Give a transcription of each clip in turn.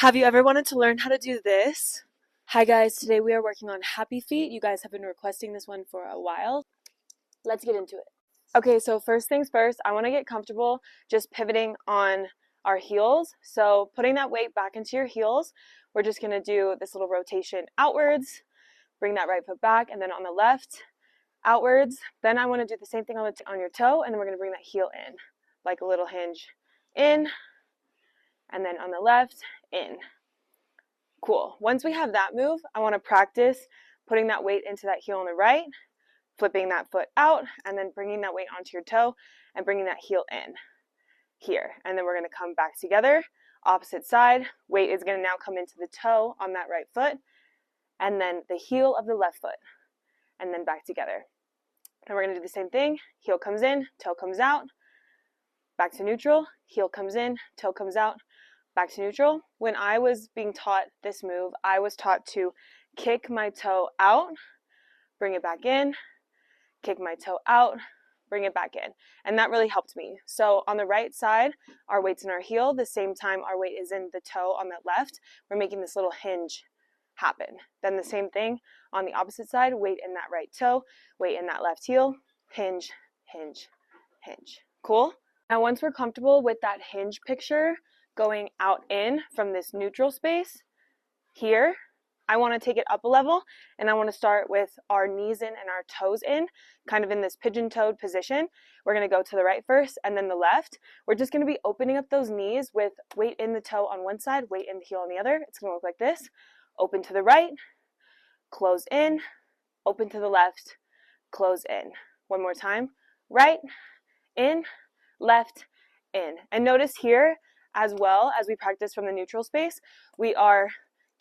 Have you ever wanted to learn how to do this? Hi guys, today we are working on happy feet. You guys have been requesting this one for a while. Let's get into it. Okay, so first things first, I want to get comfortable just pivoting on our heels. So putting that weight back into your heels, we're just going to do this little rotation outwards, bring that right foot back, and then on the left, outwards. Then I want to do the same thing on your toe, and then we're going to bring that heel in, like a little hinge in, and then on the left, in. Cool. Once we have that move, I want to practice putting that weight into that heel on the right, flipping that foot out, and then bringing that weight onto your toe and bringing that heel in here. And then we're going to come back together, opposite side. Weight is going to now come into the toe on that right foot, and then the heel of the left foot, and then back together. And we're going to do the same thing. Heel comes in, toe comes out, back to neutral, heel comes in, toe comes out, back to neutral. When I was being taught this move, I was taught to kick my toe out, bring it back in, kick my toe out, bring it back in. And that really helped me. So on the right side, our weight's in our heel. The same time our weight is in the toe on that left, we're making this little hinge happen. Then the same thing on the opposite side, weight in that right toe, weight in that left heel, hinge, hinge, hinge. Cool? Now once we're comfortable with that hinge picture, going out in from this neutral space here, I want to take it up a level, and I want to start with our knees in and our toes in, kind of in this pigeon-toed position. We're going to go to the right first and then the left. We're just going to be opening up those knees with weight in the toe on one side, weight in the heel on the other. It's going to look like this. Open to the right, close in, open to the left, close in. One more time. Right, in, left, in. And notice here, as well as we practice from the neutral space, we are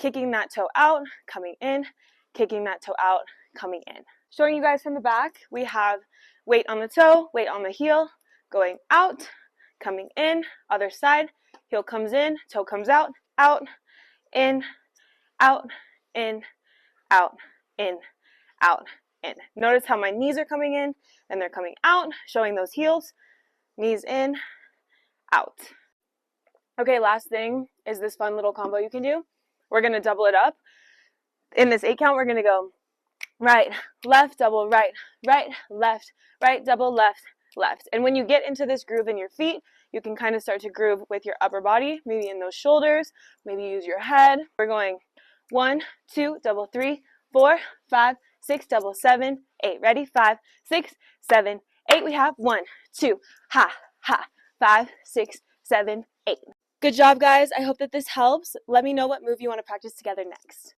kicking that toe out, coming in, kicking that toe out, coming in. Showing you guys from the back, we have weight on the toe, weight on the heel, going out, coming in, other side, heel comes in, toe comes out, in, out, in, out, in, out, in. Notice how my knees are coming in, and they're coming out, showing those heels, knees in, out. Okay, last thing is this fun little combo you can do. We're going to double it up. In this 8 count, we're going to go right, left, double, right, left, right, double, left, left. And when you get into this groove in your feet, you can kind of start to groove with your upper body, maybe in those shoulders, maybe use your head. We're going 1, 2, double 3, 4, 5, 6, double 7, 8. Ready? 5, 6, 7, 8. We have 1, 2, ha, ha, 5, 6, 7, 8. Good job, guys. I hope that this helps. Let me know what move you want to practice together next.